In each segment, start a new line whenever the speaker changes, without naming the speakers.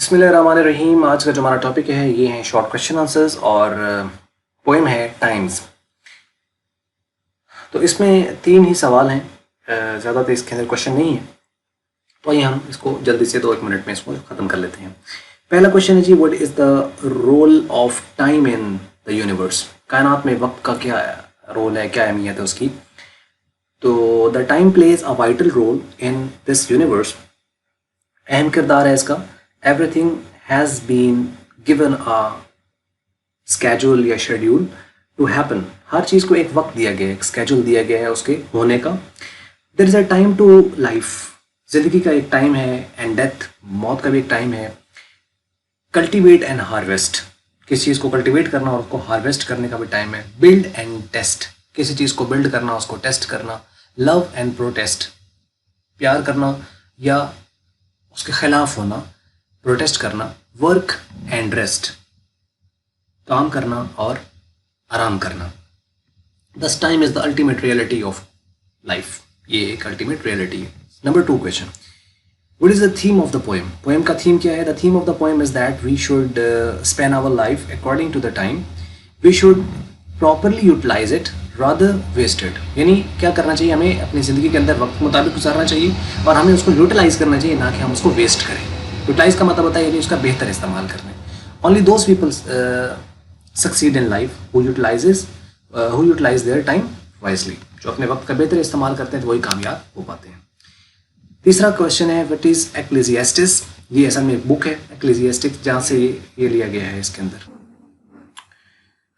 बिस्मिल्लाहिर्रहमानिर्रहीम। आज का जो हमारा टॉपिक है ये है शॉर्ट क्वेश्चन आंसर्स और पोएम है टाइम्स। तो इसमें 3 ही सवाल हैं, ज़्यादा तो इसके अंदर क्वेश्चन नहीं है, तो आइए हम इसको जल्दी से 2-1 मिनट में इसको ख़त्म कर लेते हैं। पहला क्वेश्चन है जी, what is the role of time in the universe. कायनात में वक्त का क्या रोल है, क्या अहमियत है उसकी। तो the time plays a vital role in this universe. अहम किरदार है इसका। Everything has been given a schedule या schedule to happen। हर चीज़ को एक वक्त दिया गया है, एक schedule दिया गया है उसके होने का। There is a time to life। जिंदगी का एक टाइम है, and death, मौत का भी एक टाइम है। Cultivate and harvest, किसी चीज़ को कल्टिवेट करना और उसको हार्वेस्ट करने का भी टाइम है। Build and test, किसी चीज़ को बिल्ड करना, उसको टेस्ट करना। Love and protest, प्यार करना या उसके खिलाफ होना, प्रोटेस्ट करना। वर्क एंड रेस्ट, काम करना और आराम करना। This time is the ultimate reality of life, ये एक अल्टीमेट रियलिटी है। Number 2 question, what is the theme of the poem. Poem का थीम क्या है। The theme of the poem is that we should spend our life according to the time. We should properly utilize it rather wasted. यानी क्या करना चाहिए, हमें अपनी ज़िंदगी के अंदर वक्त मुताबिक गुजारना चाहिए और हमें उसको यूटिलाइज करना चाहिए, ना कि हम उसको वेस्ट करें। यूटिलाइज का मतलब होता है यानी उसका बेहतर इस्तेमाल करना। Only those people succeed in life who utilize their time wisely. जो अपने वक्त का बेहतर इस्तेमाल करते हैं तो वही कामयाब हो पाते हैं। तीसरा क्वेश्चन है, व्हाट इज एक्लेसियास्टिस। ये असल में एक बुक है एक्लेसियास्टिक्स, जहाँ से ये लिया गया है इसके अंदर।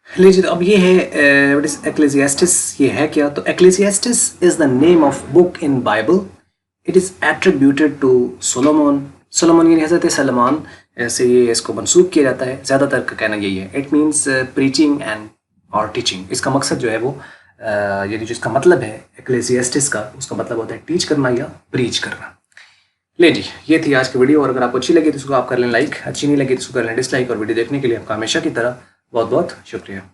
लीजिए, तो अब ये है व्हाट इज एक्लेसियास्टिस, ये है क्या। तो Ecclesiastes is the name of book in Bible. It is attributed to Solomon यानी हज़रत सलमान ऐसे ये इसको मंसूब किया जाता है। ज़्यादातर का कहना यही है। इट मीन्स प्रीचिंग एंड और टीचिंग। इसका मकसद जो है वो यानी जो इसका मतलब है एक्लेसियास्टिस का, उसका मतलब होता है टीच करना या प्रीच करना। ले जी, ये थी आज की वीडियो। और अगर आपको अच्छी लगी तो इसको आप कर लें लाइक, अच्छी नहीं लगी तो इसको कर लें डिसलाइक। और वीडियो देखने के लिए आपका हमेशा की तरह बहुत बहुत शुक्रिया।